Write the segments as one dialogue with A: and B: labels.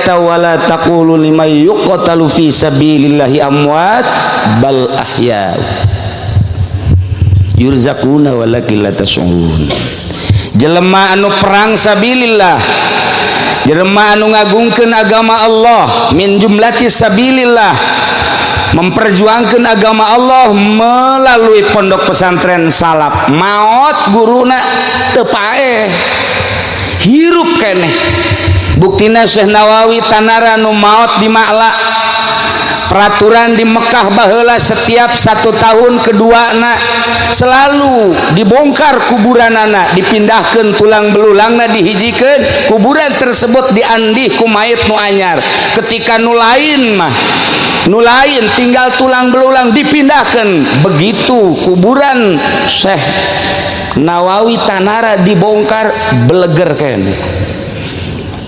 A: eta wala taqulu liman yuqtalu fi sabilillahi amwat bal ahya yurzaquna walakin la tash'urun. Jelema anu perang sabilillah, jelema anu ngagungkeun agama Allah, min jumlati sabilillah, memperjuangkan agama Allah melalui pondok pesantren salaf, maot guruna teu paeh hirup keneh. Buktina Syekh Nawawi tanara nu maot di Ma'la, peraturan di Mekah baheula setiap 1 tahun keduana selalu dibongkar kuburanana, dipindahkan tulang belulangna, dihijikeun kuburan tersebut diandih ku mayit nu anyar. Ketika nu lain mah nu lain tinggal tulang belulang dipindahkan. Begitu kuburan Syekh Nawawi tanara dibongkar beleger keneh.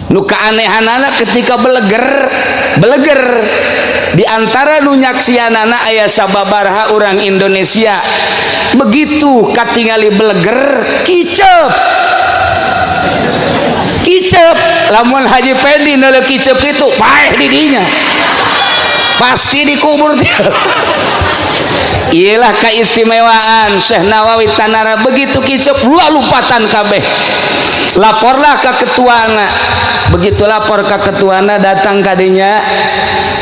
A: Nu kaanehanana ketika beleger di antara nu nyaksianana aya sababaraha orang Indonesia. Begitu katingali beleger kicep lamun Haji Pendi neuleuh kicep kitu paeh di dinya pasti dikubur dia. Iyalah keistimewaan Syekh Nawawi tanara, begitu kicep lupatan kabeh. Laporlah ke ketuana, begitu lapor ke ketuana datang kadinya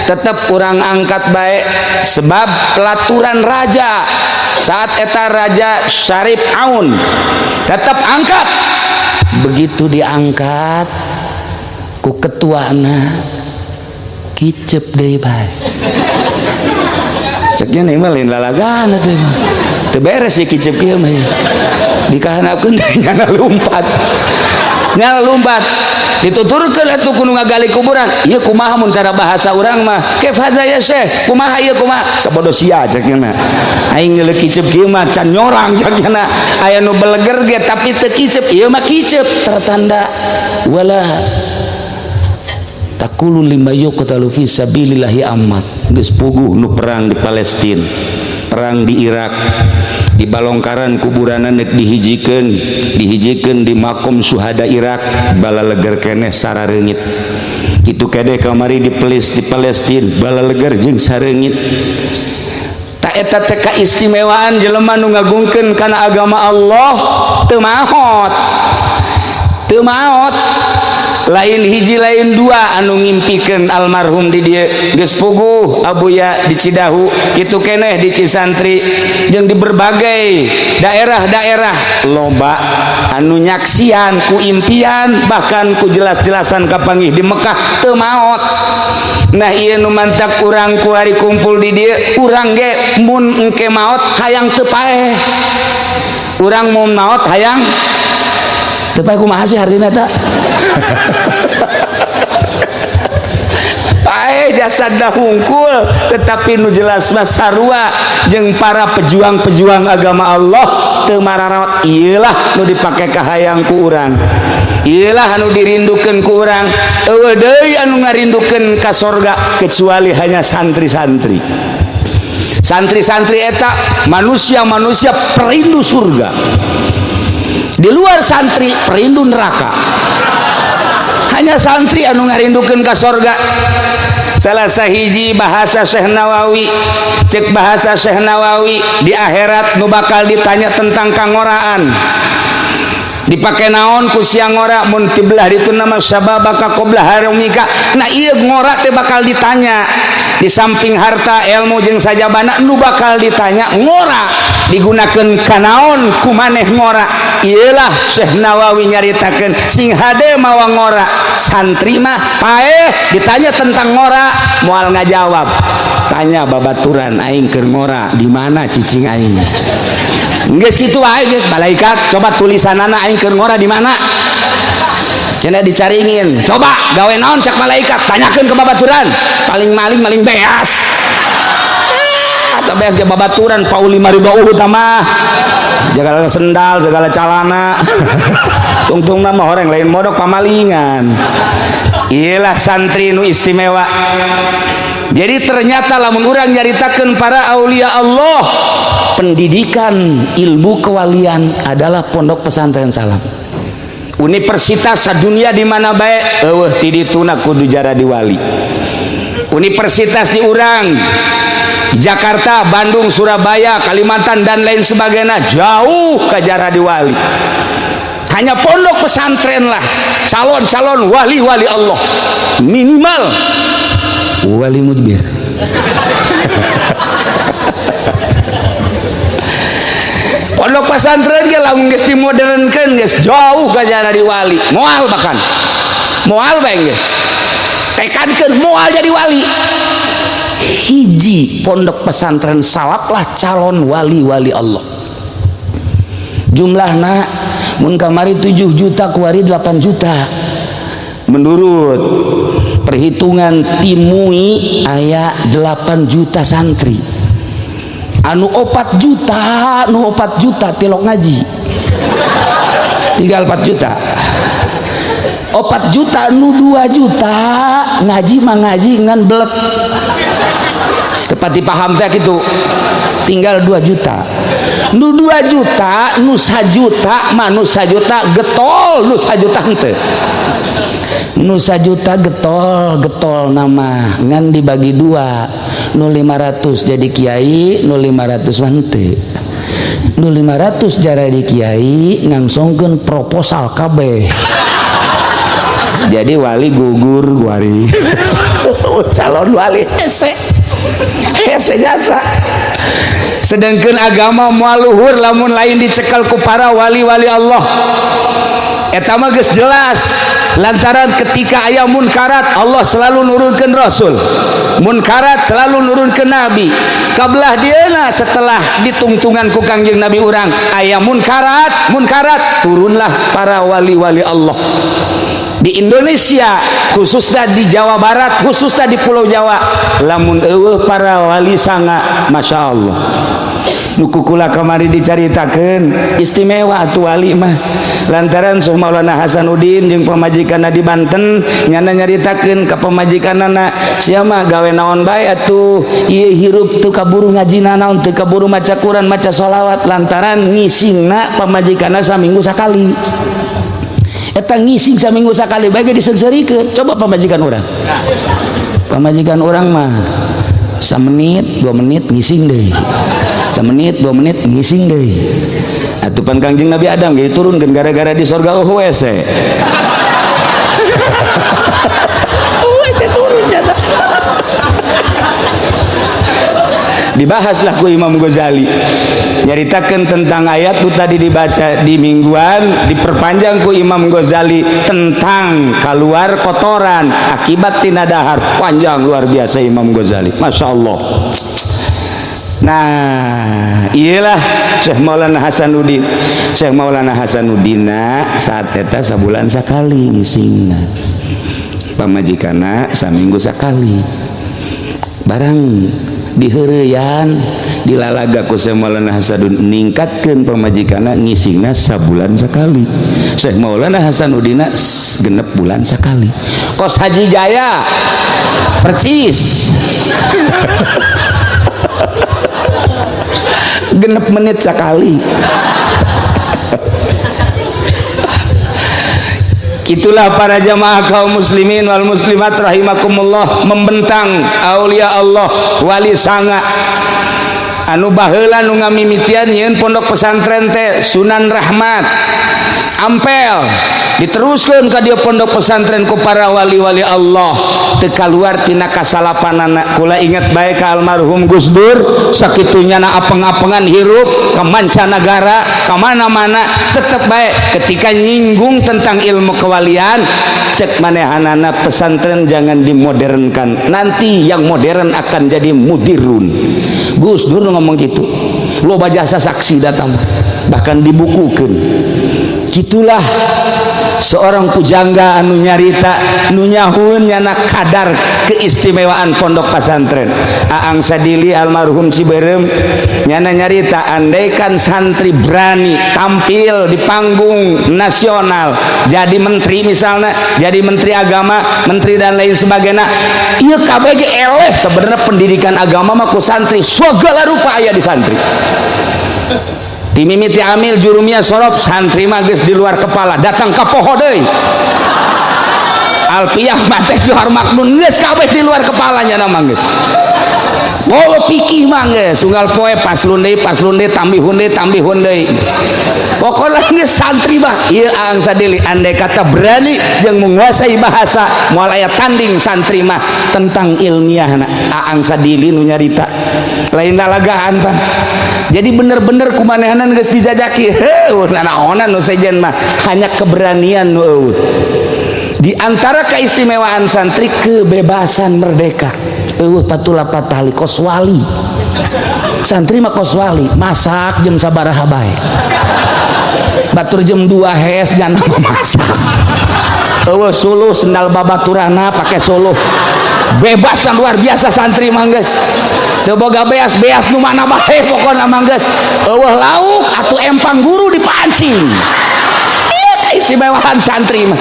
A: tetap kurang angkat baik, sebab pelaturan raja saat eta Raja Syarif Aun tetap angkat. Begitu diangkat ku ketuana kicep deui bae. Ceknya nih mah lain lalagana tuh, teu beres si kicep kieu mah. Dikahanapkeun nyana lumpat dituturkeun atuh kudu ngagali kuburan. Ieu kumaha mun cara bahasa urang mah kef hadza ya Syekh, kumaha ieu kumaha sabodo sia cekna aing geuleuh kicep kieu mah can nyorang cekna aya nu beleger ge tapi teu kicep, ieu mah kicep tertanda wala taqulu lima yuqtalu fi sabilillahi ammat. Geus puguh nu perang di Palestina, perang di Irak, di balongkaran kuburanna neuk dihijikeun di makom syuhada Irak bala leger keneh sarareungit. Kitu kede kamari di Palestina bala leger jeung sareungit. Ta eta teh kaistimewaan jelema nu ngagungkeun kana agama Allah teu maot. Lain hiji lain dua anu ngimpikeun almarhum di dieu. Geus puguh abuya di Cidahu, kitu keneh di Cisantri jeung di berbagai daerah-daerah loba anu nyaksian ku impian bahkan ku jelas-jelasan kapanggih di Mekah teu maot. Nah ieu nu mantak urang ku hari kumpul di dieu, urang ge mun engke maot hayang teu paeh. Urang mun maot hayang teu paeh kumaha sih hartina eta? Paeh jasadna hungkul tetapi nu jelas mah sarua jeung para pejuang-pejuang agama Allah teu mararawat. Ieulah nu dipake kahayang ku urang, ieulah anu dirindukeun ku urang. Eueuh deui anu ngarindukeun ka sorga kecuali hanya santri-santri. Santri-santri eta manusia-manusia perindu surga. Di luar santri perindu neraka. Hanya santri anu ngarindukeun ka sorga. Salah sahiji bahasa Syekh Nawawi, cek bahasa Syekh Nawawi di akhirat nu bakal ditanya tentang kangoraan. Dipake naon ku sia ngora mun tibelah ditu nama sababaka qabla harumika. Nah ieu ngora teh bakal ditanya di samping harta ilmu jeung sajabana nu bakal ditanya ngora digunakeun ka naon ku maneh ngora. Ieulah Syekh Nawawi nyaritakeun sing hade mawa ngora, santri mah paeh ditanya tentang ngora moal ngajawab. Tanya babaturan aing keur ngora di mana cicing aing. Geus kitu wae geus malaikat coba tulisanana aing keur ngora di mana. Cenah dicaringin. Coba gawe naon cak malaikat tanyakeun ke babaturan. Paling maling maling beas. Atau beas ge babaturan pauli marido utama. Segala sendal, segala calana. Tungtungna mah horeng lain modok pamalingan. Iyalah santri nu istimewa. Jadi ternyata lamun urang nyaritakeun para aulia Allah, pendidikan ilmu kewalian adalah pondok pesantren salaf. Universitas sadunia di mana baik ti dituna kudu jadi wali. Universitas di urang Jakarta, Bandung, Surabaya, Kalimantan dan lain sebagainya jauh ke jadi wali. Hanya pondok pesantren lah calon-calon wali-wali Allah, minimal wali mudbir. Pondok pesantren ge lamun geus dimodernkeun geus jauh ka jadi wali, moal bahkan moal bae geus tekankeun moal jadi wali. Hiji pondok pesantren salap lah calon wali-wali Allah. Jumlahna mun kamari 7 juta kuari 8 juta. Menurut perhitungan timui aya 8 juta santri. Anu 4 juta tilok ngaji. Tinggal 4 juta. 4 juta nu 2 juta ngaji mah ngaji ngan belet. Tepat dipaham teh gitu. Tinggal 2 juta. Nu 2 juta, nu 1 juta, mah nu 1 juta getol, nu 1 juta henteu. Nu 1 juta getol nama ngan dibagi 2. Nu 500 jadi kiai, nu 500 mah henteu. Nu 500 jadi kiai ngangsongkeun proposal kabeh. Jadi wali gugur guari. Calon wali hese jasa. Sedangkan agama moal luhur lamun lain dicekal ku para wali-wali Allah. Eta mah geus jelas. Lantaran ketika aya munkarat Allah selalu nurunkeun rasul. Munkarat selalu nurunkeun nabi. Kabelah dieuna setelah ditungtungan ku Kangjeng Nabi urang aya munkarat turunlah para wali-wali Allah. Di Indonesia khususnya di Jawa Barat, khususnya di Pulau Jawa, lamun eueuh para wali sanga Masya Allah. Nukukula kamari dicaritakeun istimewa atuh wali mah lantaran Syekh Maulana Hasanuddin jeung pamajikanna di Banten nyana nyaritakeun ka pamajikanana sia mah gawe naon bae atuh ieu hirup teu kaburu ngajina naon teu kaburu maca Quran maca sholawat lantaran ngisingna pamajikanna saminggu sakali. Eta ngising saminggu sakali bae disengseureikeun. Coba pamajikan orang. Pamajikan orang mah 1 menit 2 menit ngising deui. 1 menit 2 menit ngising deui. Atuh pan Kangjeng Nabi Adam ge turunkeun gara-gara di sorga WC. WC turun jana. Dibahaslah ku Imam Ghazali nyaritakeun tentang ayat itu tadi dibaca di mingguan, diperpanjang ku Imam Ghazali tentang keluar kotoran akibat tina dahar. Panjang luar biasa Imam Ghazali, Masya Allah. Nah iyalah Syekh Maulana Hasanuddin. Syekh Maulana Hasanuddin saat eta sabulan sakali ngisingna, pamajikana saminggu sakali. Barang diheureyan dilalaga ku Syekh Maulana Hasanuddin ningkatkeun pamajikana ngisingna sabulan sakali. Syekh Maulana Hasanuddin 6 bulan sakali. Kos Haji Jaya percis 6 menit sekali. Itulah para jamaah kaum muslimin wal muslimat rahimakumullah, membentang aulia Allah wali sanga anu baheula nu ngamimitian nyeun pondok pesantren teh Sunan Rahmat Ampel diteruskeun ka dieu pondok pesantren ku para wali-wali Allah teu kaluar tina kasalapanana. Kula inget bae ka almarhum Gus Dur sakitunya na apeng-apengan hirup ka mancanagara ka mana-mana tetep bae ketika nyinggung tentang ilmu kewalian cek manehanana pesantren jangan dimodernkan, nanti yang modern akan jadi mudirun. Gus Dur ngomong gitu, loba jasa saksi datang bahkan dibukukeun. Gitulah seorang pujangga anu nyarita nu nyahun nyana kadar keistimewaan pondok pesantren. Aang Sadili almarhum Ciberem nyana nyarita andaikan santri berani tampil di panggung nasional jadi menteri misalnya, jadi menteri agama, menteri dan lain sebagainya, ieu kabeh ge eleh sebenarnya pendidikan agama mah ku santri segala rupa aya di santri. timimiti amil jurumia sorop santri mah geus di luar kepala datang ka poho deui alpiyah mate johar maknun geus kabeh di luar kepalanya nama geus poho pikih mah geus unggal poe paslun deui tambihun deui pokokna geus santri mah ieu aang sadili andai kata berani jeung menguasai bahasa moal aya tanding santri mah tentang ilmiahna aang sadili nu nyarita lain dalagaan Pak. Jadi bener-bener kumanehanan geus dijajaki heuh naonan nu sejen mah hanya keberanian nu eueuh. Di antara keistimewaan santri kebebasan merdeka. Eueuh patula patali koswali. Santri mah koswali, masak jam sabaraha bae. Batur jam 2 hees jangan masak. Eueuh suluh sendal babaturana pakai suluh. Bebasan luar biasa santri mah geus. Teu boga beas nu mana bae pokona mah geus. Eueuh lauk atuh empang guru dipancing. Ieu keistimewaan santri mah.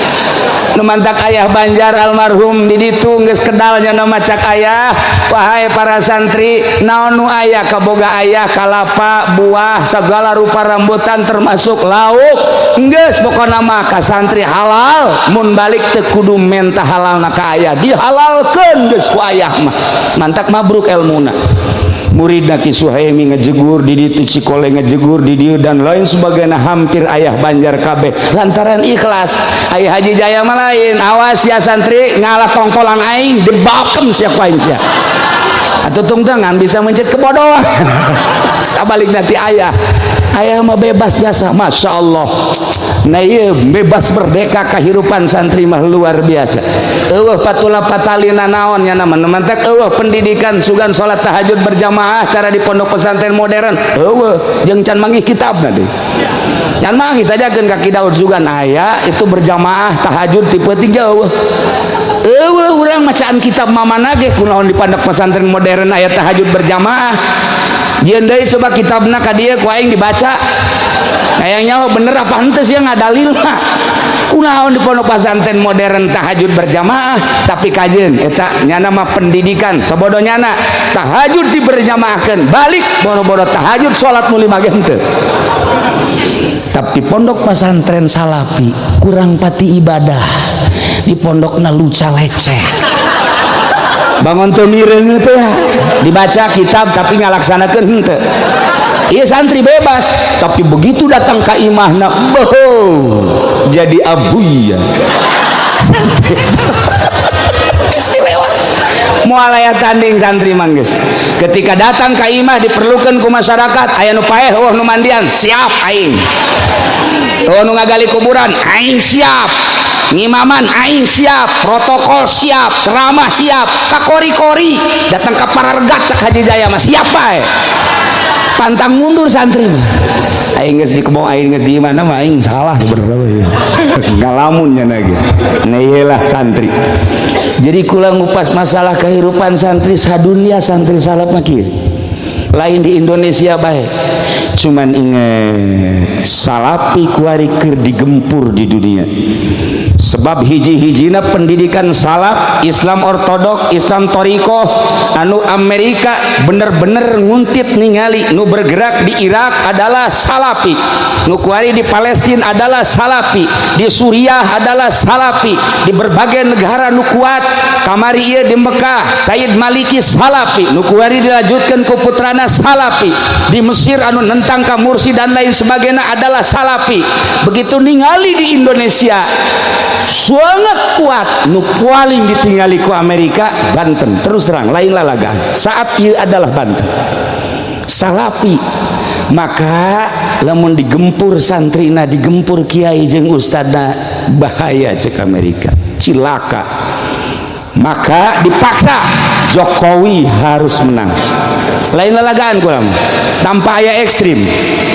A: Nu mantak ayah Banjar almarhum di ditu geus kedalnya nama cak ayah wahai para santri naon nu aya kaboga ayah kalapa buah segala rupa rambutan termasuk lauk geus pokona mah ka santri halal mun balik teu kudu menta halalna ka ayah dihalalkeun geus ku ayah mah mantak mabruk elmuna muridna Ki Suhaimi ngejegur di ditu Cikole ngejegur di dieu dan lain sebagainya hampir ayah Banjar kabeh lantaran ikhlas ayah Haji Jaya mah lain awas ya santri ngalah tongtolang aing dibakem sia ku aing sia atuh tungtengan bisa mencet kebodohan sabalik nanti ayah mah bebas jasa Masya Allah nah iya bebas merdeka kehidupan santri mah luar biasa eueuh patula patalina naon nya nama mantek eueuh pendidikan sugan salat tahajud berjamaah cara di pondok pesantren modern eueuh jeung can manggih kitabna deui can manggih tajakeun kaki Daud sugan aya itu berjamaah tahajud tipe 3 eueuh urang macaan kitab mamana ge kunaon di pondok pesantren modern aya tahajud berjamaah jieun deui coba kitabna ka dieu ku aing dibaca kayaknya bener apa henteu sih ngadalil mah kunaon di pondok pesantren modern tahajud berjamaah tapi kajeun eta nya nama pendidikan sabodonyana tahajud diberjamaahkeun balik boro-boro tahajud salat nu 5 jam teu tapi pondok pesantren salafi kurang pati ibadah di pondokna luca leceh bangun teu mireung teh dibaca kitab tapi ngalaksanakeun henteu iya santri bebas tapi begitu datang ka imahna jadi abuya istimewa moal aya tanding santri manggeus ketika datang ka imah diperlukeun ku masyarakat aya nu paeh nu mandian siap aing nu ngagali kuburan aing siap ngimaman aing siap protokol siap ceramah siap kakori-kori datang ka Parargat cak Haji Jaya mah siap pae pantang mundur santri aing geus di kebon aing geus di mana mah aing salah bener ngalamun nya lagi nah iyalah santri jadi kula ngupas masalah kehidupan santri sadunia santri salaf mah kieu lain di Indonesia bae cuman inget salapi kuari keur digempur di dunia sebab hiji-hijina pendidikan salaf Islam ortodok Islam torikoh anu Amerika bener-bener nguntit ningali nu bergerak di Irak adalah salafi nu kuari di Palestina adalah salafi di Suriah adalah salafi di berbagai negara nu kuat kamari ieu di Mekah Sayyid Maliki salafi nu kuari dilanjutkeun ku putrana salafi di Mesir anu nentang ka Mursi dan lain sebagainya adalah salafi begitu ningali di Indonesia sangat kuat nu paling ditinggali ku Amerika Banten terus terang lain lalagaan saat ieu adalah Banten salafi maka lamun digempur santrina digempur kiai jeung ustadna bahaya cek Amerika cilaka maka dipaksa Jokowi harus menang lain lalagaan kulam tanpa aya ekstrim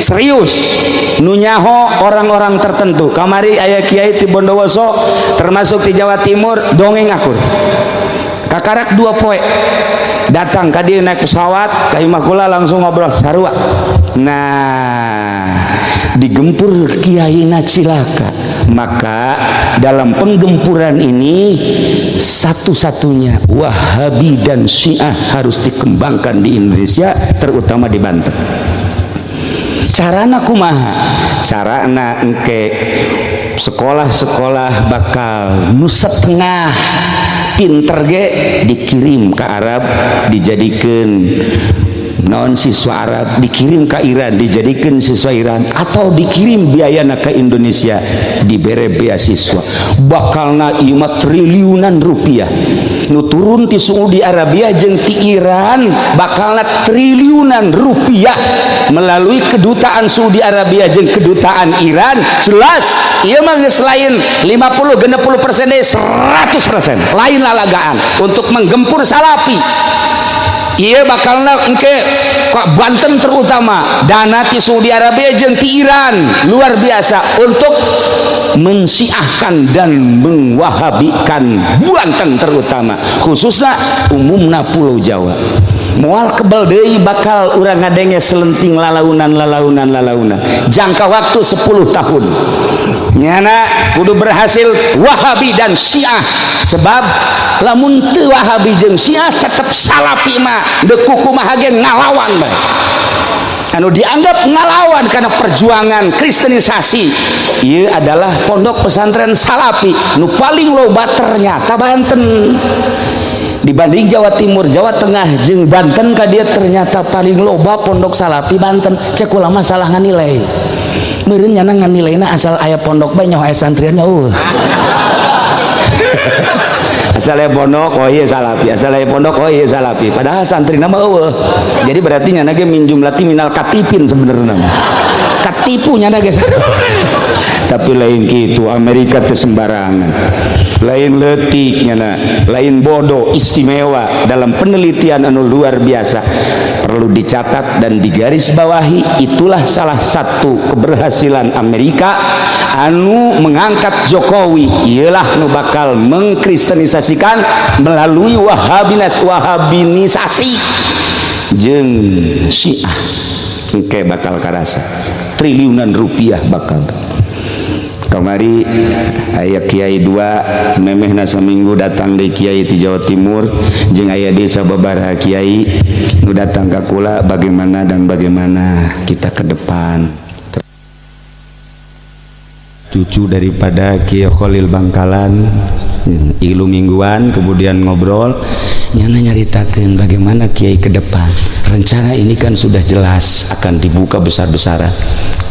A: serius nunyaho orang-orang tertentu kamari aya kiai ti Bondowoso termasuk di Jawa Timur dongeng akur kakarak 2 poe datang ka dieu naik pesawat ka imah kula langsung ngobrol sarua nah digempur kiaina cilaka maka dalam penggempuran ini satu-satunya Wahabi dan Syiah harus dikembangkan di Indonesia terutama di Banten carana kumaha? Carana engke sekolah-sekolah bakal nu setengah pinter ge dikirim ke Arab dijadikan non siswa Arab, dikirim ke Iran dijadikan siswa Iran, atau dikirim biayana ke Indonesia dibere beasiswa. Bakalna ieu mah triliunan rupiah nu turun ti Saudi Arabia jeung ti Iran, bakalna triliunan rupiah melalui kedutaan Saudi Arabia jeung kedutaan Iran. Jelas ieu mah geus lain 50-60% deh 100% lain lalagaan untuk menggempur salafi. Iya bakalna engke kok Banten terutama dana ti Saudi Arabia jeung ti Iran luar biasa untuk mensiahkan dan mengwahabikan Banten terutama, khususnya umumna Pulau Jawa. Moal kebal deui bakal urang ngadenge selenting lalaunan jangka waktu 10 tahun nyana kudu berhasil Wahabi dan Syiah, sebab lamun teu Wahabi jeung Syiah tetep salafi mah deuk kumaha ge ngalawan bae, anu dianggap ngalawan karena perjuangan kristenisasi. Ieu adalah pondok pesantren salafi nu paling loba ternyata Banten dibanding Jawa Timur, Jawa Tengah jeung Banten ka dia ternyata paling loba pondok salafi Banten. Cek ulama salah nganilai meureun nyana nganilaina asal aya pondok bae nyaho aya santriannya asal aya pondok oh ieu salafi, asal aya pondok oh ieu salafi, padahal santrina mah eueuh. Jadi berarti nyana ge min jumlati minal katipin sebenarnya katipu nyana ge tapi lain kitu Amerika teu sembarangan, lain leutik nyana, lain bodoh, istimewa dalam penelitian anu luar biasa. Perlu dicatat dan digarisbawahi, itulah salah satu keberhasilan Amerika anu mengangkat Jokowi, ialah nu bakal mengkristenisasikan melalui wahabinisasi jeung Syiah. Engke bakal karasa triliunan rupiah bakal. Kamari aya kiai dua memehna saminggu datang di kiai di Jawa Timur jeung aya di sababaraha kiai nu datang ka kula, bagaimana kita ke depan. Cucu daripada Kiai Khalil Bangkalan ilu mingguan kemudian ngobrol nyana nyaritakeun bagaimana Kiai ke depan. Rencana ini kan sudah jelas akan dibuka besar-besaran.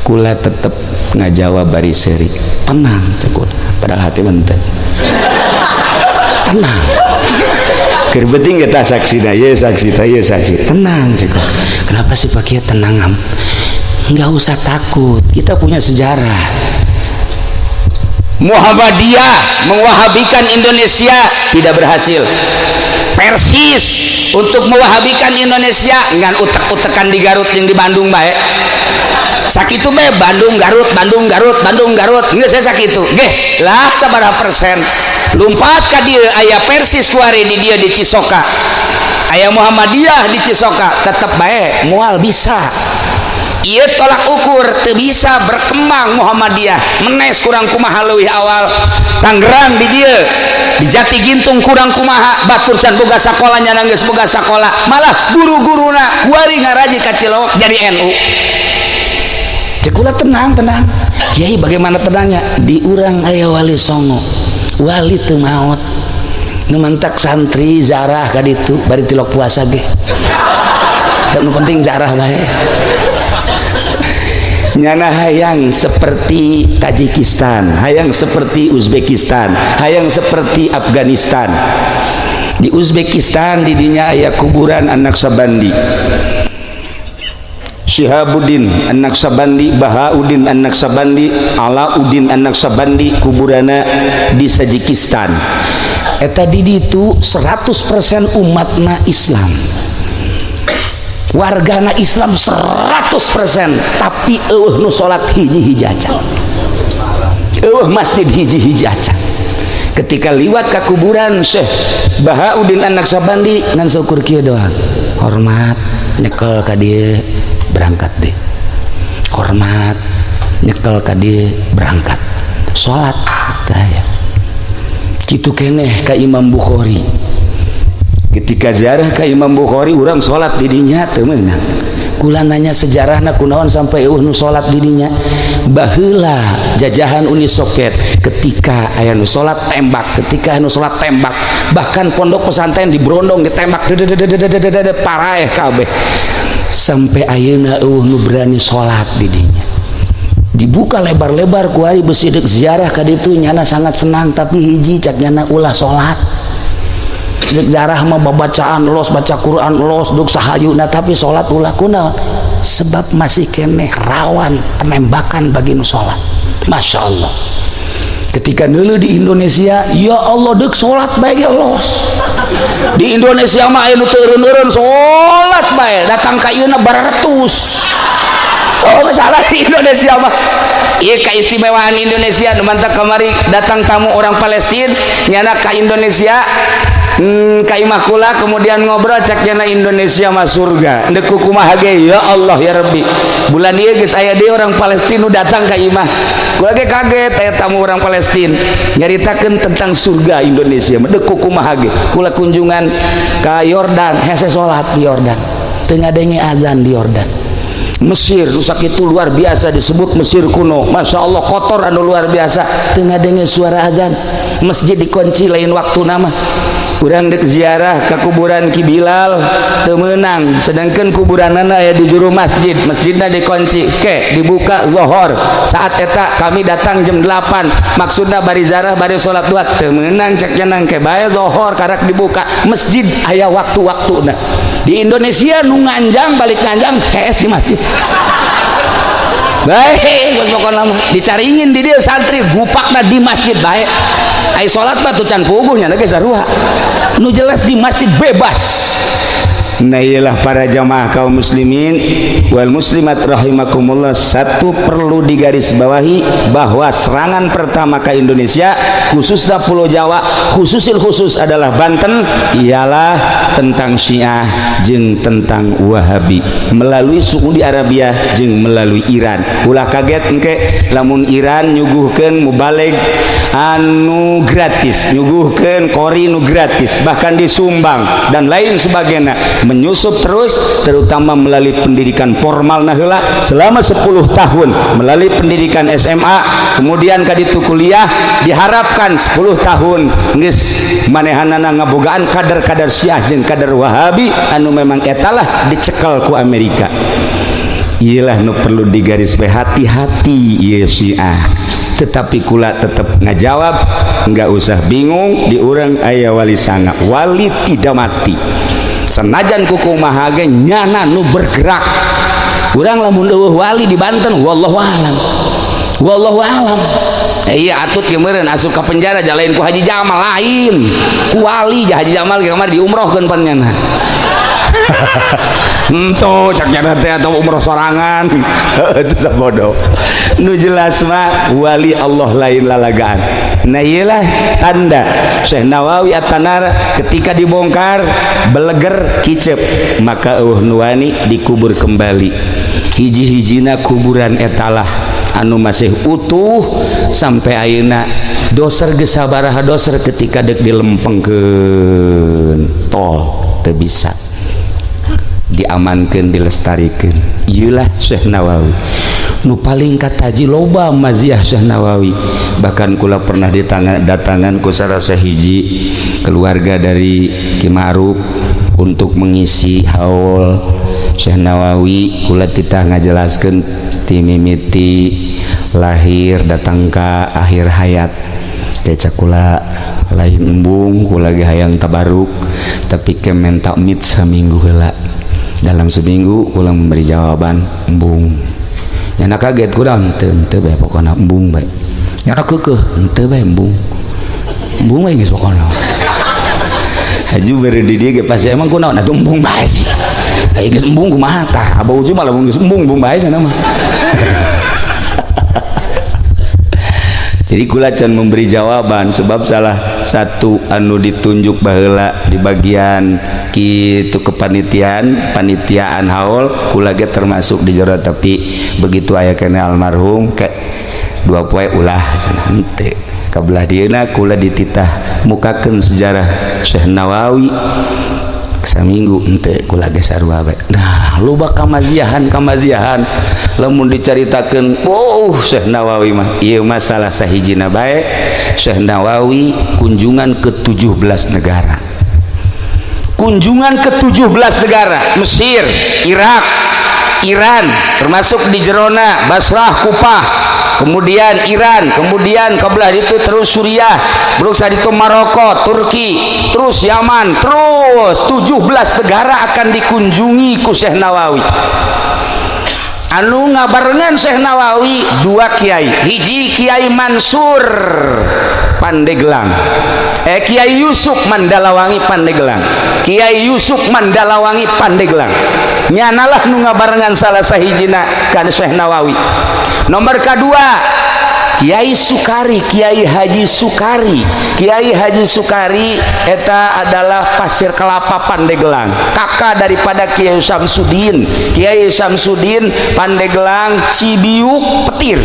A: Kula tetap ngajawab bari seri tenang cekut, padahal hati menteh tenang keur beuting eta saksina ye saksi tenang cekut. Kenapa sih Pak Kiai tenang? Nggak usah takut, kita punya sejarah. Muhammadiyah mengwahabikan Indonesia tidak berhasil. Persis untuk mewahabikan Indonesia ngan utek-utekan di Garut yang di Bandung bae. Sakitu bae Bandung Garut nggak saya sakitu. Geh lah sabaraha persen. Lumpat ka dieu aya Persis kuari di dia di Cisoka. Aya Muhammadiyah di Cisoka, tetep bae moal bisa. Ieu tolak ukur teu bisa berkembang Muhammadiyah menes kurang kumaha leuwih awal. Tangerang di dieu di Jatigintung kurang kumaha, batur can boga sakola nyana geus boga sakola, malah guru-guruna kuari ngaraji ka Cilowok jadi NU. Cek kula tenang Kiai, bagaimana tenangnya? Di urang aya wali songo, wali teu maot nu mentak santri zarah ka ditu bari tilok puasa ge teu nu penting zarah bae. Nyana hayang seperti Tajikistan, hayang seperti Uzbekistan, hayang seperti Afghanistan. Di Uzbekistan di dinya aya kuburan An-Naqsabandi, Syihabuddin An-Naqsabandi, Bahauddin An-Naqsabandi, Alauddin An-Naqsabandi, kuburana di Tajikistan. Eta di ditu 100% umatna Islam, wargana Islam 100%, tapi nu salat hiji-hiji acan, masjid hiji-hiji acan. Ketika liwat ke kuburan Syekh Bahauddin An-Naqsabandi ngan syukur kieu doang, hormat nyekel ka dieu berangkat deh, hormat nyekel ka dieu berangkat salat tah. Kitu keneh ka Imam Bukhari. Ketika ziarah ke Imam Bukhari, orang sholat di dinya teu meunang. kula nanya sejarahna kunaon sampai nu salat didinya. Baheula jajahan Uni Soviet ketika aya nu salat tembak, ketika nu salat tembak, bahkan pondok pesantren diberondong ditembak paraeh kabeh sampai ayeuna nu berani salat didinya. Dibuka lebar-lebar ku ari besi deuk ziarah ka ditu nyana sangat senang, tapi hiji cak nyana ulah salat. Ziarah mah babacaan los, baca Quran los, duk sahayuna, tapi salat ulah kunaon? Sebab masih keneh rawan penembakan bagi nu salat. Masya Allah. Ketika dulu di Indonesia, ya Allah deuk salat bae los. Di Indonesia mah aya nu teu eureun-eureun salat bae, datang ka ieu na 200. Oh masalah di Indonesia mah iya keistimewaan Indonesia. Mantap kemari datang tamu orang Palestina nyana ka Indonesia ka imah kula kemudian ngobrol cak nyana Indonesia mah surga ndek kumaha ge ya Allah ya Rabbi bulan ieu geus aya deui orang Palestina nu datang ka imah kula ge kaget aya tamu orang Palestina nyaritakeun tentang surga Indonesia mah ndek kumaha ge kula kunjungan ka Yordan hese salat di Yordan teu ngadenge azan di Yordan. Mesir rusak itu luar biasa disebut Mesir kuno. Masya Allah kotor anu luar biasa tengah dengar suara azan masjid dikunci lain waktu nama kurang dek ziarah ke kuburan Ki Bilal temenang sedangkan kuburanana ya di juru masjid masjidnya dikunci ke dibuka zohor saat eta kami datang jam 8 maksudnya bari ziarah bari sholat duha temenang cek jenang ke bae zohor karak dibuka masjid aya waktu-waktu nah di Indonesia nu nganjang balik nganjang HS di masjid baik dicaringin di dia santri gupakna di masjid baik ai salat mah tuh can puguhnya ge sarua nu jelas di masjid bebas. Nah iyalah para jamaah kaum muslimin wal muslimat rahimakumullah, satu perlu digarisbawahi bahwa serangan pertama ke Indonesia khususnya Pulau Jawa khusus adalah Banten ialah tentang Syiah jeung tentang Wahabi melalui Saudi Arabia jeung melalui Iran. Ulah kaget engke lamun Iran nyuguhkeun mubalig anu gratis, nyuguhkeun kori nu gratis bahkan disumbang dan lain sebagainya, menyusup terus terutama melalui pendidikan formal heula selama 10 tahun melalui pendidikan SMA kemudian kaditu kuliah diharapkan 10 tahun geus manehanana ngabogaan kadar-kadar Syiah jeung kadar Wahabi anu memang etalah dicekel ku Amerika. Iyalah nu perlu digarisbawahi hati-hati ieu Syiah. Tetapi kula tetap ngajawab enggak usah bingung di urang aya wali sanga wali tidak mati senajan kuku mahage nyana nu bergerak urang lamun eueuh wali di Banten wallahu alam iya atut ge meureun asup ka penjara jalain ku Haji Jamal lain ku wali Haji Jamal ge kamari diumrohkeun panjenengan ento cak nyana teh atau umroh sorangan itu sabodo nu jelas mah wali Allah lain lalagaan. Nah iyalah tanda Syekh Nawawi At-Tanar ketika dibongkar beleger kicep maka nuwani dikubur kembali hiji-hijina kuburan etalah anu masih utuh sampai ayeuna doser geus sabaraha doser ketika dek dilempengkeun tol teu bisa diamankan dilestarikan. Iyalah Syekh Nawawi nu paling kataji loba maziah Syekh Nawawi bahkan kula pernah datangan ku sarasa hiji keluarga dari Ki Ma'ruf untuk mengisi haul Syekh Nawawi kula titah ngajelaskeun ti mimiti lahir datang ka akhir hayat keca kula lain embung kula ge hayang tabaruk tapi kemen takmid saminggu heula. Dalam seminggu ulang memberi jawaban embung nyana kaget kurang teu bae pokona embung bae nyana keukeuh teu bae embung bae geus pokona haju bere di dieu ge pasti emang kunaon atuh embung bae sih aya geus embung kumaha tah abah uju malah geus embung bae cenah mah. Jadi kula can memberi jawaban sebab salah satu anu ditunjuk baheula di bagian kitu kepanitiaan haul kula ge termasuk di jero tapi begitu aya kana almarhum ke dua poe ulah cenah henteu kabelah dieuna kula dititah mukakeun sejarah Syekh Nawawi saminggu ente kula ge sarua bae. Nah loba kamaziahan lamun dicaritakeun Syekh Nawawi mah ieu masalah sahijina bae. Syekh Nawawi kunjungan ke 17 negara. Kunjungan ke 17 negara, Mesir, Irak, Iran, termasuk di jerona Basrah, Kufah, kemudian Iran, kemudian kabelah itu terus Suriah, berusaha itu Maroko, Turki, terus Yaman, terus 17 negara akan dikunjungi ku Syekh Nawawi. Anu ngabarengan Syekh Nawawi dua kiai, hiji Kiai Mansur Pandeglang, Kiai Yusuf Mandalawangi Pandeglang, Kiai Yusuf Mandalawangi Pandeglang. Nyanalah nu ngabarengan salah sahijina kan Syekh Nawawi. Nomor kedua Kiai Sukari, Kiai Haji Sukari. Kiai Haji Sukari eta adalah Pasir Kelapa Pandeglang, kakak daripada Kiai Samsudin. Kiai Samsudin Pandeglang Cibiuk Petir.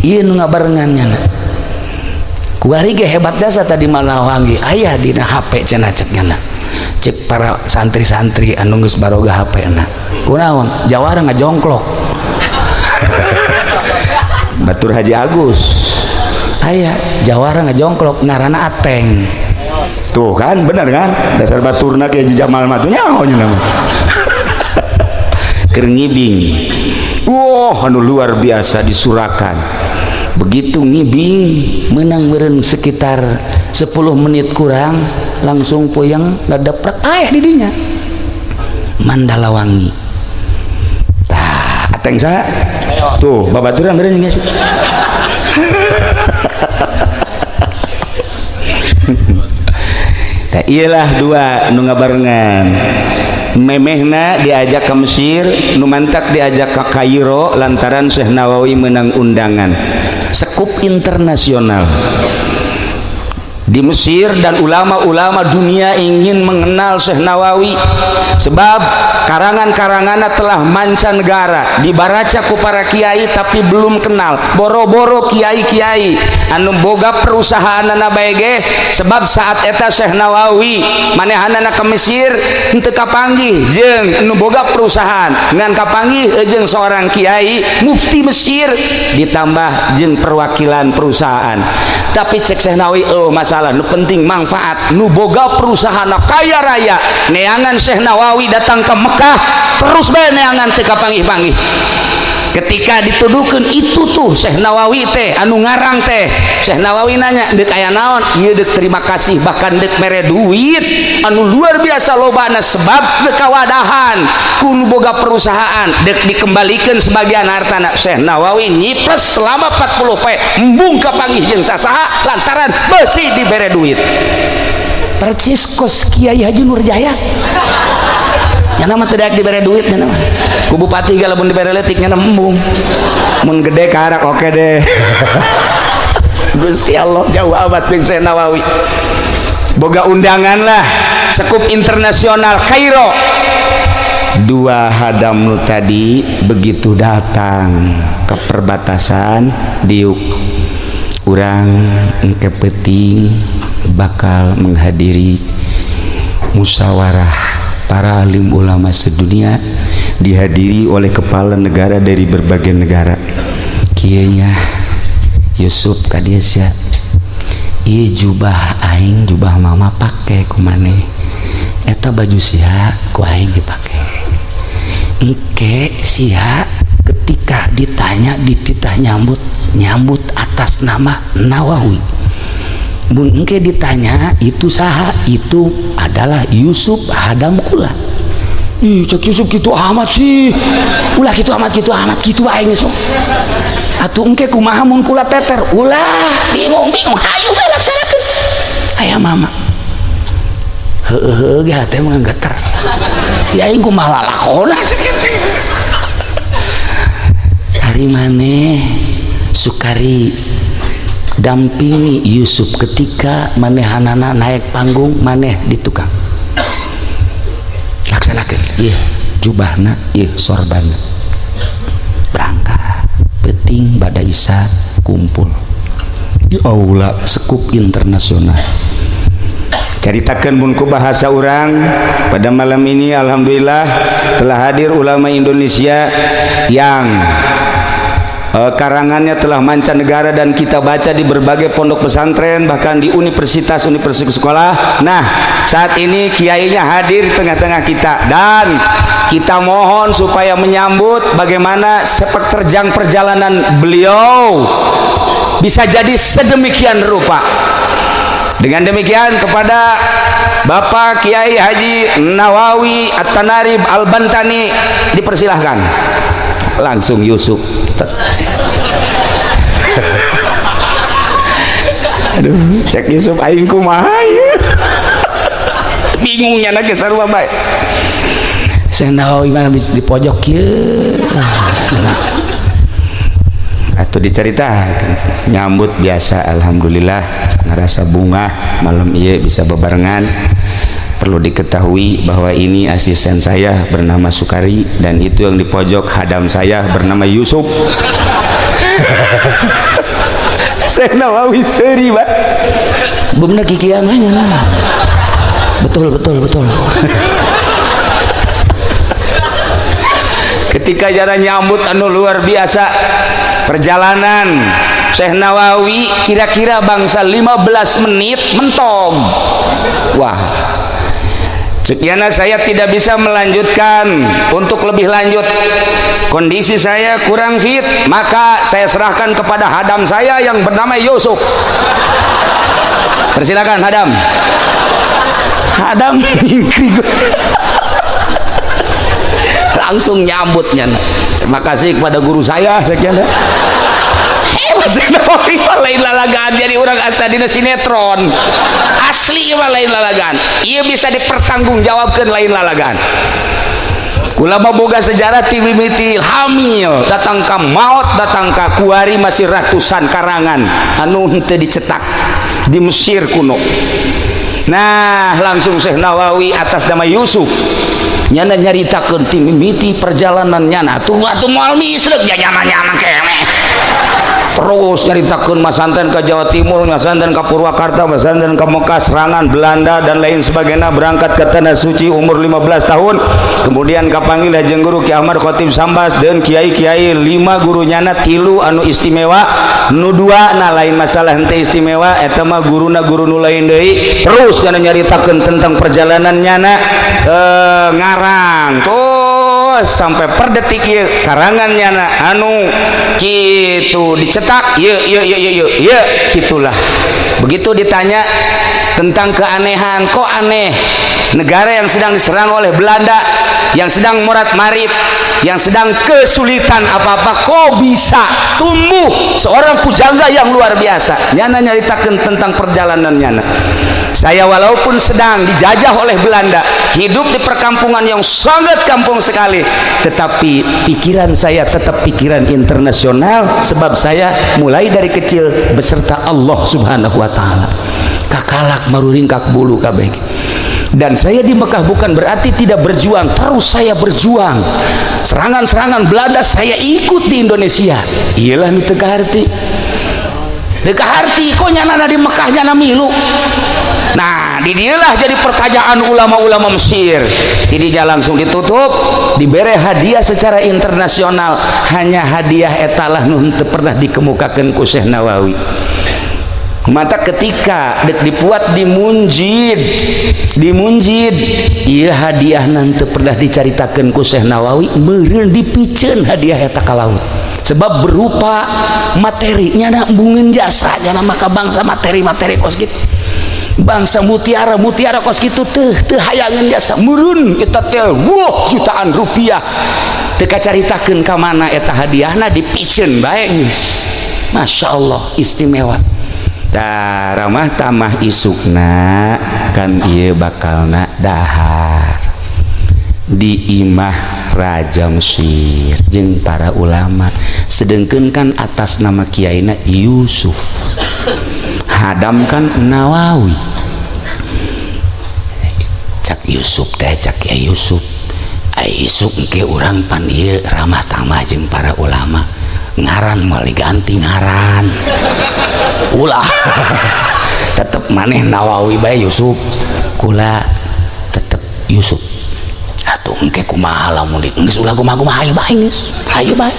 A: Ieu nu ngabarengannya. Kuari ge hebat dasa tadi Malawangi aya dina HP cenah ceknya. Cek para santri-santri anu geus baroga HP-na. Kunaon? Jawara ngajongklok. Batur Haji Agus aya Jawara ngajongklok ngaranna Ateng. Tuh kan bener kan dasar baturna Kiai Haji Jamal mah tuh nyaho nama. Keur ngibing. Anu luar biasa di Surakan. Begitu ngibing menang meureun sekitar 10 menit kurang langsung puyeng ngadeprak aya di dinya Mandalawangi. Tah Ateng sa tuh babaturan meureun geus. Tah iyalah dua nu ngabarengan. Memehna diajak ke Mesir, nu mantak diajak ke Kairo lantaran Syekh Nawawi menang undangan sekup internasional di Mesir, dan ulama-ulama dunia ingin mengenal Syekh Nawawi sebab karangan-karangannya telah mancanegara dibaraca ku para kiai tapi belum kenal. Boro-boro kiai-kiai anu boga perusahaan bae ge sebab saat eta Syekh Nawawi manehanana ke Mesir henteu kapanggih jeung anu boga perusahaan ngan kapanggih jeung seorang kiai mufti Mesir ditambah jeung perwakilan perusahaan. Tapi cek Syekh Nawawi masalah nu penting manfaat nu boga perusahaan kaya raya neangan Syekh Nawawi datang ke Mekah terus bae neangan teu kapanggih-panggih. Ketika dituduhkeun itu tuh Syekh Nawawi teh anu ngarang teh, Syekh Nawawi nanya deuk aya naon? Ieu deuk terima kasih bahkan deuk mere duit anu luar biasa lobana sebab deuk kawadahan kudu boga perusahaan deuk dikembalikeun sebagian hartana. Syekh Nawawi nyipres selama 40 poe embung kapanggih jeung sasaha lantaran beusi dibere duit. Percis kos Kiai Haji Nurjaya. Ya nama tidak diberi duit ya nama. Ku bupati ga lamun diberi letiknya embung. Mun gede karak oke deh. Gusti Allah jauh amat jeung Syekh Nawawi. Boga undangan lah sekup internasional Kairo. Dua hadam nu tadi begitu datang ke perbatasan diuk urang engke penting bakal menghadiri musyawarah para alim ulama sedunia dihadiri oleh kepala negara dari berbagai negara. Kieunya Yusuf kadesya ieu jubah aing jubah mama pake ku maneh eta baju sia ku aing dipake engke sia ketika ditanya dititah nyambut atas nama Nawawi. Mun engke ditanya itu saha, itu adalah Yusuf hadam kula. Ih cek Yusuf kitu amat sih. Ulah kitu amat kitu aing geus. Atuh engke kumaha mun kula teter? Ulah bingung hayu we laksanakeun. Aya mama. Heueuh ge hate mah geter. Ya aing kumaha lalakona cek kitu. Hari maneh Sukari dampingi Yusuf ketika manehanana naik panggung maneh di tukang laksanakeun ieu jubahna ieu sorbana berangkat penting bada isya kumpul di aula sekup internasional Caritakeun mun ku bahasa urang pada malam ini alhamdulillah telah hadir ulama Indonesia yang karangannya telah mancanegara dan kita baca di berbagai pondok pesantren bahkan di universitas sekolah. Nah, saat ini kiainya hadir di tengah-tengah kita dan kita mohon supaya menyambut bagaimana sepak terjang perjalanan beliau bisa jadi sedemikian rupa. Dengan demikian kepada Bapak Kiai Haji Nawawi At-Tanarib Al-Bantani dipersilahkan. Langsung Yusuf. Aduh, cek Yusuf aing kumaha ya. Bingungnya na geus sarua bae. Saya Nawawi mana di pojok kieu. Atuh diceritakeun nyambut biasa alhamdulillah ngerasa bunga malam ieu bisa bebarengan. Perlu diketahui bahwa ini asisten saya bernama Sukari dan itu yang di pojok hadam saya bernama Yusuf. Saya Nawawi seri Pak. Bener kikian mah. Betul. Ketika jalan nyambut anu luar biasa perjalanan Syekh Nawawi kira-kira bangsa 15 menit mentong. Wah, sekian saya tidak bisa melanjutkan untuk lebih lanjut. Kondisi saya kurang fit, maka saya serahkan kepada hadam saya yang bernama Yusuf. Persilakan hadam. Hadam langsung nyambutnya. Terima kasih kepada guru saya sekian. Lain lalagaan jadi orang asa dina sinetron asli mah lain lalagaan ia bisa dipertanggungjawabkan lain lalagaan. Ulama boga sejarah ti mimiti hamil datang ka maut datang ka kuari masih ratusan karangan anu henteu dicetak di Mesir kuno. Nah langsung Syekh Nawawi atas nama Yusuf nyana nyaritakeun ti mimiti perjalanan nyana atuh moal misleuk nyana kene terus nyaritakeun masanten ke Jawa Timur, masanten ke Purwakarta, masanten ke Mekah, serangan Belanda dan lain sebagainya, berangkat ke tanah suci umur 15 tahun. Kemudian kapanggil jeung guru Ki Ahmad Khotib Sambas dan kiai-kiai 5 guru nyana 3 anu istimewa, nu 2 na lain masalah henteu istimewa eta mah guruna guru nu lain deui. Terus nyana nyaritakeun tentang perjalanan nyana ngarang sampai per detik ya karangan nyana anu gitu dicetak ya gitulah. Begitu ditanya tentang keanehan, kok aneh negara yang sedang diserang oleh Belanda, yang sedang morat-marit, yang sedang kesulitan apa-apa, kok bisa tumbuh seorang pujangga yang luar biasa. Nyana nyaritakeun tentang perjalanan nyana. Saya walaupun sedang dijajah oleh Belanda, hidup di perkampungan yang sangat kampung sekali, tetapi pikiran saya tetap pikiran internasional, sebab saya mulai dari kecil beserta Allah Subhanahu wa taala. Kakalak maruringkak bulu kabeh. Dan saya di Mekah bukan berarti tidak berjuang, terus saya berjuang. Serangan-serangan Belanda saya ikut di Indonesia. Iyalah nu teu kaharti. Teu kaharti kok nyana di Mekah nyana milu. Nah, didilah jadi pertanyaan ulama-ulama Mesir. Didinya langsung ditutup, diberi hadiah secara internasional. Hanya hadiah etalah nu teu pernah dikemukakeun ku Syekh Nawawi. Mata ketika dipuat di Munjid ieu hadiah nanti pernah dicaritakeun ku Syekh Nawawi meureun dipikeun hadiah eta ka laut. Sebab berupa materi nyana embungeun jasa nyana maka bangsa materi kos kitu. Bangsa mutiara kos kitu teu hayangeun jasa meureun eta teh jutaan rupiah. Teu kacaritakeun ka mana eta hadiahna dipikeun bae geus. Masyaallah istimewa. Ramah tamah isukna kan ieu bakalna dahar di imah Raja Mesir jeung para ulama, sedengkeun kan atas nama kiaina Yusuf, hadam kan Nawawi. Cak Yusuf teh cak ya Yusuf engke urang pan ieu ramah tamah jeung para ulama ngaran mau diganti ngaran ulah tetep maneh Nawawi bae Yusuf kula tetep Yusuf atuh engke kumaha lamun geus ulah kumaha ayo bae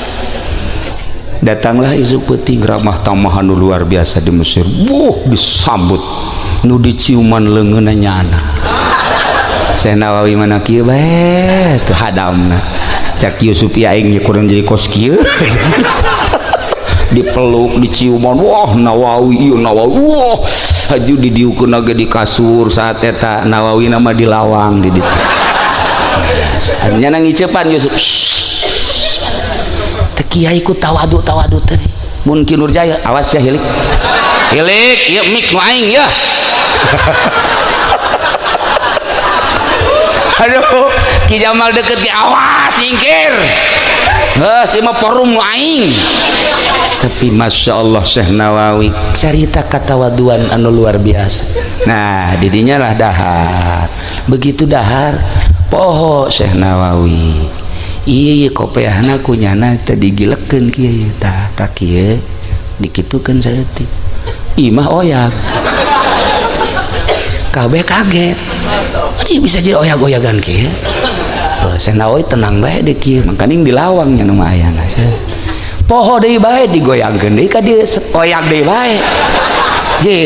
A: datanglah isu peuting ramah tamah anu luar biasa di Mesir disambut nu diciuman leungeunna nyana Syekh Nawawi mana kieu bae teu hadamna cak Yusuf ya aing kurang jadi kos kieu dipeluk diciuman wah Nawawi ieu Nawawi wah haju didiukeun ge di kasur saat eta Nawawi nama dilawang di ditu nyana ngiceupan Yusuf teu kiai ku tawadu teh mun Ki Nurjaya awas ya hilik ieu mik nu aing ya aduh Ki Jamal deket ki awas singkir si mah forum nu aing tapi Masya Allah Syekh Nawawi cerita katawaduan anu luar biasa nah didinya lah dahar begitu dahar poho Syekh Nawawi iya kopiahna kunyana tadi gilekeun kieu tah kieu dikitukeun saeutik imah oyak kabeh kaget ini bisa jadi oyak-oyagan kieu Syekh Nawawi tenang bae deui kieu mangkaning dilawang nya nu ayana poho deui bae digoyangkeun deui ka dieu oyak deui bae ye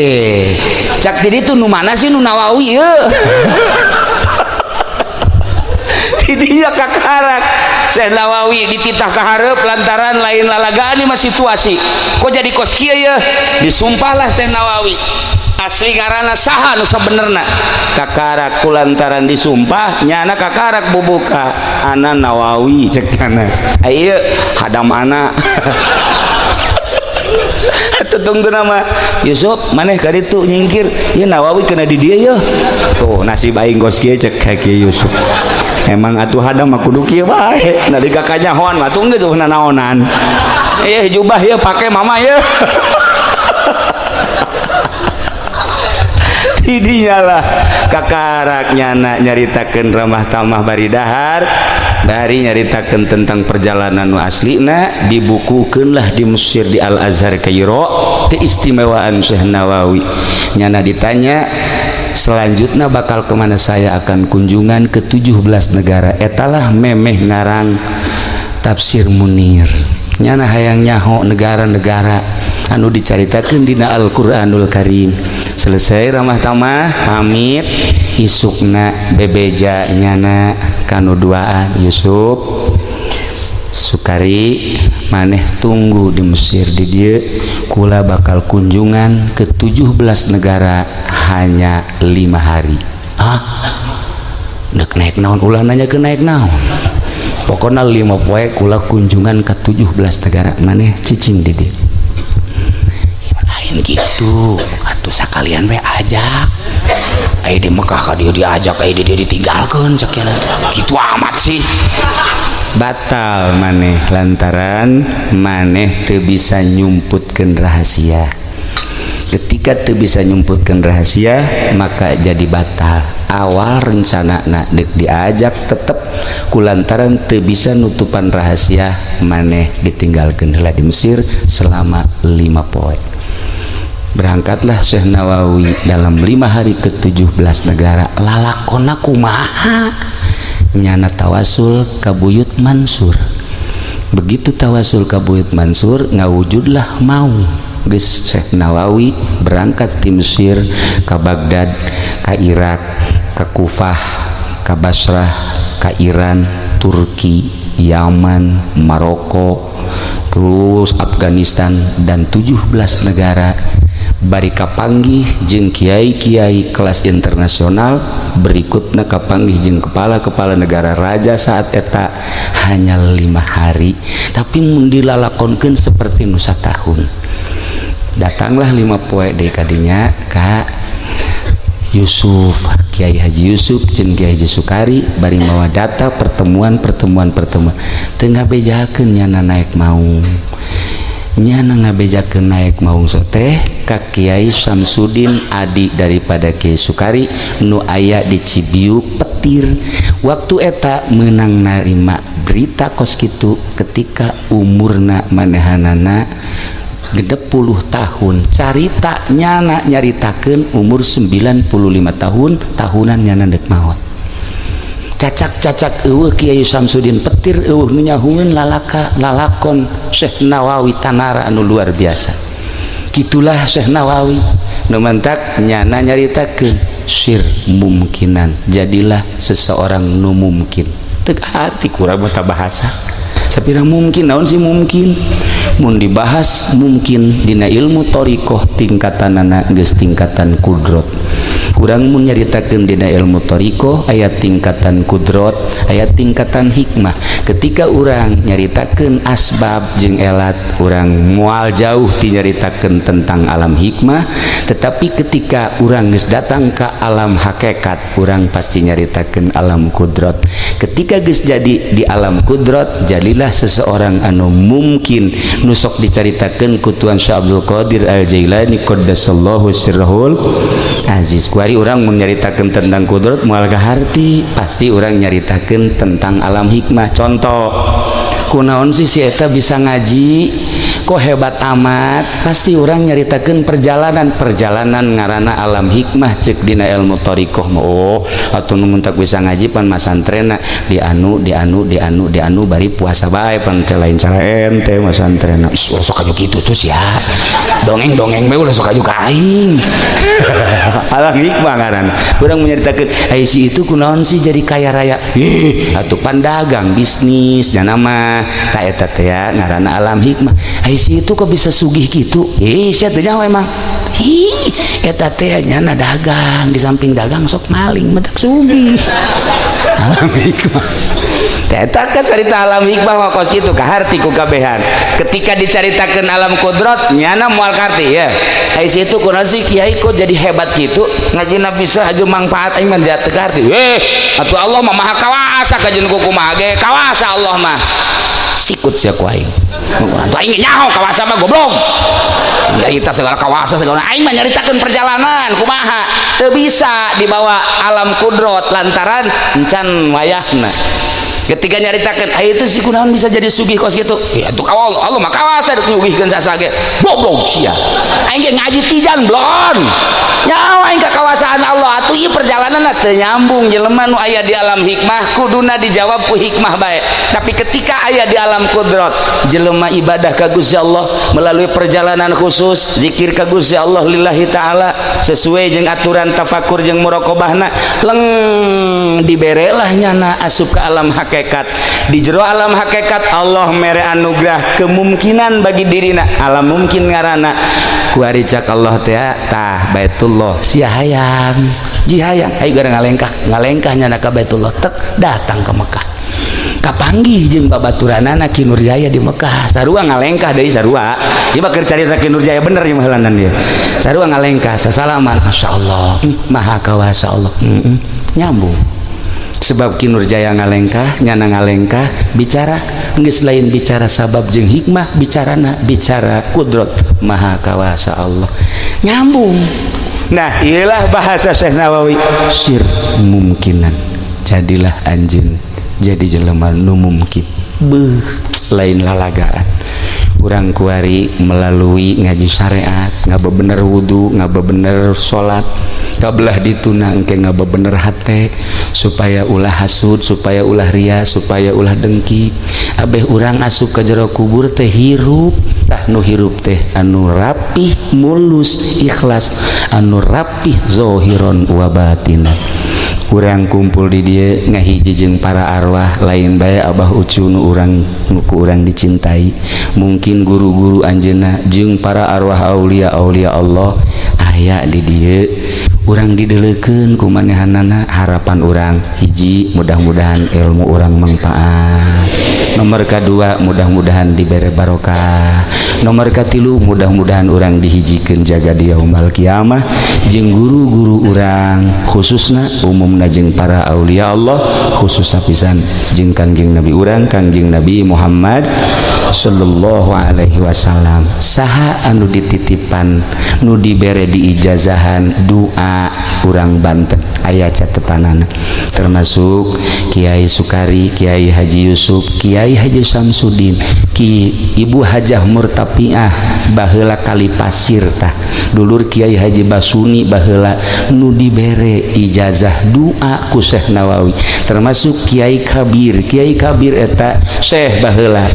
A: cak di ditu nu mana sih nu Nawawi ye didinya kakarak Syekh Nawawi dititah ka hareup lantaran lain lalagaan mah situasi kok jadi kos kieu ya disumpahlah Syekh Nawawi asli ngaranna saha nu sabenerna kakarak kulantaran disumpah nyana kakarak bubuka ana Nawawi cek kana ieu hadam ana tutungtu nama Yusuf maneh ka ditu nyingkir ieu Nawawi kena di dieu yeuh tuh nasib aing kos kieu cek ka kieu Yusuf emang atuh hadam mah kudu kieu bae nalika kanyahoan mah atuh geus naonan jubah ya pake mama ya didinya lah kakarak nyana nyaritakeun ramah tamah bari dahar dari nyaritakeun tentang perjalanan nu aslina dibukukeun lah di Mesir di Al Azhar Kairo keistimewaan Syekh Nawawi nyana ditanya selanjutnya bakal kemana saya akan kunjungan ke 17 negara etalah memeh ngarang tafsir Munir nyana hayang nyaho negara-negara anu dicaritakeun dina Al-Qur'anul Karim selesai ramah tamah pamit isukna bebeja nyana kanu duaan Yusuf Sukari maneh tunggu di Mesir di dieu kula bakal kunjungan ke 17 negara hanya 5 hari dek naik naon ulah nanya ke naik naon pokoknya 5 poe kula kunjungan ke 17 negara maneh cicing di dieu lain gitu atuh sakalian we ajak di Mekah ka dieu diajak di dieu ditinggalkeun sakieu kitu amat sih batal maneh lantaran maneh teu bisa nyumputkeun rahasia ketika teu bisa nyumputkeun rahasia maka jadi batal awal rencana dek diajak tetep kulantaran teu bisa nutupan rahasia maneh ditinggalkeun heula di Mesir selama 5 poe berangkatlah Syekh Nawawi dalam 5 hari ke 17 negara lalakonna kumaha nyana tawasul ka Buyut Mansur begitu tawasul ka Buyut Mansur ngawujudlah mau geus Syekh Nawawi berangkat di Mesir ka Baghdad ka Irak ka Kufah ka Basrah ka Iran Turki Yaman Maroko terus Afghanistan dan 17 negara bari kapanggih jeung kiai-kiai kelas internasional berikutnya kapanggih jeung kepala-kepala negara raja saat eta hanya 5 hari tapi mun dilalakonkeun seperti nu satahun datanglah 5 poe deui kadinya ka Yusuf Kiai Haji Yusuf jeung Kiai Haji Sukari bari mawa data pertemuan teu ngabejakeun nyana naik maung nyana ngabejakeun naik maung teh ka Kiai Samsudin adik daripada Kiai Sukari nu aya di Cibiu Petir waktu eta meunang narima berita kos kitu ketika umurna manehanana gedep 10 tahun carita nyana nyaritakeun umur 95 tahun tahunan nyana dek maot cacak eueuh Kiai Samsudin petir eueuh nu nyahungeun lalakon Syekh Nawawi Tanara anu luar biasa gitulah Syekh Nawawi nu mentak nyana nyaritakeun sir mumkinan jadilah seseorang nu mungkin teu hati kurang mata bahasa sapirang mungkin naon sih mungkin mun dibahas mungkin dina ilmu thariqah tingkatanana geus tingkatan kudrat kurang mun nyaritakeun dina ilmu thariqah aya tingkatan kudrat aya tingkatan hikmah ketika urang nyaritakeun asbab jeung elat urang moal jauh ti nyaritakeun tentang alam hikmah tetapi ketika urang geus datang ka alam hakikat urang pasti nyaritakeun alam kudrat ketika geus jadi di alam kudrat jadilah seseorang anu mungkin nusok dicaritakeun ku Tuan Syekh Abdul Qadir Al-Jailani qaddasallahu sirrahul aziz kuari urang mun nyaritakeun tentang kudrat moal kaharti pasti urang nyaritakeun tentang alam hikmah contoh kunaon sih si eta bisa ngaji kok hebat amat pasti urang nyaritakeun perjalanan ngaranna alam hikmah cek dina ilmu thariqah oh atuh nu mun tak bisa ngaji pan masantrena di anu bari puasa bae pan lain cara ente masantrena sok aju kitu tuh sia dongeng-dongeng bae ulah sok aju ka aing alam hikmah ngaranna urang nyaritakeun ai si itu kunaon sih jadi kaya raya atuh pandagang bisnis nya nama ka eta teh ngaranna alam hikmah ai si itu kok bisa sugih gitu sia teh nyawa emang eta teh nyana dagang di samping dagang sok maling mendak sugih alam hikmah eta kan cerita alam hikmah mah kos kitu kaharti ku kabehan ketika dicaritakeun alam kudrat nyana moal karti ya ai si itu kunaon sih kiai kok jadi hebat gitu ngajina bisa aju manfaat aing mah teu karti atuh Allah mah maha kawasa kajeun ku kumaha ge kawasa Allah mah sikut sia ku aing atuh aing nyaho kawasa mah goblok nyarita segala kawasa segala aing mah nyaritakeun perjalanan kumaha teu bisa dibawa alam kudrat lantaran encan wayahna ketika nyaritakeun aya itu si kunaon bisa jadi sugih kos kitu atuh ka Allah mah kawasa dek nyugihkeun sasage goblok sia aing ge ngaji tijan blon nyawa aing ka kawasaan Allah atuh ieu perjalanan teu nyambung jelema nu aya di alam hikmah kuduna dijawab ku hikmah bae tapi ketika aya di alam kudrat jelema ibadah ka Gusti Allah melalui perjalanan khusus zikir ka Gusti Allah lillahi taala sesuai jeung aturan tafakur jeung muraqabahna leng diberelah nyana asup ka alam hakikat di jero alam hakikat Allah mere anugerah kemungkinan bagi dirina alam mungkin ngaranna ku ari cak Allah teh tah Baitullah sia hayang ji hayang ai gara ngalengkah nyana ka Baitullah tek datang ke Mekah kapanggih jeung babaturanana Ki Nurjaya di Mekah sarua ngalengkah deui sarua ieu mah keur carita Ki Nurjaya bener ieu mah heulanan dia sarua ngalengkah sasalaman masyaallah maha kawasa Allah nyambung sebab Ki Nurjaya ngalengkah nyana ngalengkah bicara geus lain bicara sabab jeung hikmah bicara kudrat maha kawasa Allah nyambung nah iyalah bahasa Syekh Nawawi sir mumkinan jadilah anjeun jadi jelema nu mungkin lain lalagaan urang kuari melalui ngaji syariat ngabebener wudu ngabebener salat kabelah dituna engke ngabebener hate supaya ulah hasud supaya ulah ria supaya ulah dengki abeh urang asup ka jero kubur teh hirup tah nu hirup teh anu rapih mulus ikhlas anu rapih zahiron wa batina urang kumpul di dia ngahiji jeung para arwah lain bae abah ucu nu urang nuku urang dicintai mungkin guru-guru anjeunna jeung para arwah aulia Allah aya di dieu urang dideleukeun ku manehanana harapan urang hiji mudah-mudahan ilmu urang manfaat nomor kedua mudah-mudahan dibere barokah nomor katilu mudah-mudahan urang dihijikeun jaga di yaumul kiamah jeung guru-guru urang khususna umumna jeung para aulia Allah khusus pisan jeung Kangjeng Nabi urang Kangjeng Nabi Muhammad sallallahu alaihi wasallam. Saha anu dititipan nu dibere diijazahan doa urang Banten aya catetanana, termasuk Kiai Sukari, Kiai Haji Yusuf, Kiai Haji Samsudin, Ki Ibu Hajah Murtapiah baheula Kali Pasir tah, dulur Kiai Haji Basuni baheula nu dibere ijazah doa ku Syekh Nawawi, termasuk Kiai Kabir. Kiai Kabir eta Syekh baheula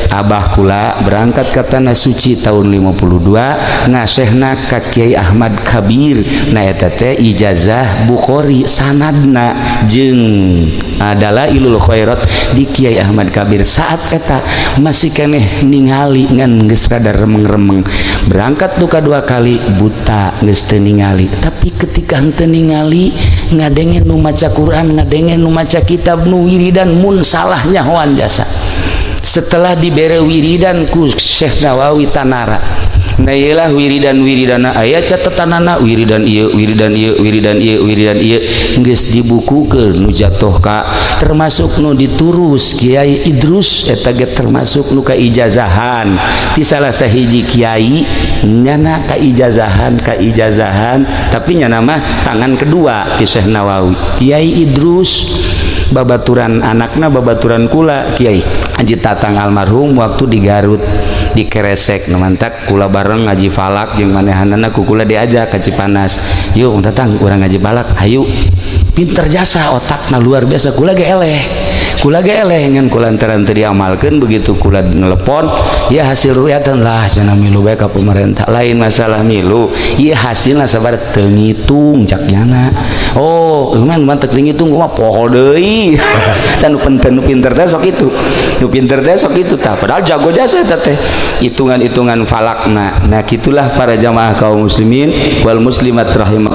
A: abah kula berangkat ke Tanah Suci tahun 52 ngasehna ka Kiai Ahmad Kabir, na eta teh ijazah Bukhari sanadna jeung adalah ilul khairat di Kiai Ahmad Kabir. Saat eta masih keneh ningali ngan geus rada remeng-remeng, berangkat duka 2 kali buta geus teu ningali, tapi ketika henteu ningali ngadengen nu maca Quran, ngadengen nu maca kitab nu wiridan mun salah nyahoan jasa. Setelah dibere wiridan ku Syekh Nawawi Tanara, nah ialah wiridan-wiridana aya catatanana, wiridan ieu wiridan ieu wiridan ieu wiridan ieu geus dibukukeun nu jatuh ka, termasuk nu diturus Kiai Idrus eta ge termasuk nu kaijazahan ti salah sahiji kiai nyana kaijazahan tapi nyana mah tangan kedua ti Syekh Nawawi. Kiai Idrus babaturan anakna babaturan kula Kiai Haji Tatang almarhum waktu di Garut di Keresek namantak kula bareng ngaji falak jeung manehanana ku kula diajak ka Cipanas, yuk Tatang urang ngaji falak, hayu. Pinter jasa otakna luar biasa, kula ge eleh ngan kula antaran teu diamalkeun, begitu kula nelepon ya hasil ru'yatan lah cenah milu bae ka pemerintah, lain masalah milu ieu hasilna sabar teu ngitung cak nyana. Oh man mantek ngitung mah poho deui tah nu pinter teh sok itu, nu pinter teh sok itu tah, padahal jago jasa eta teh hitungan-hitungan falakna. Nah gitulah para jamaah kaum muslimin wal muslimat rahimakumullah.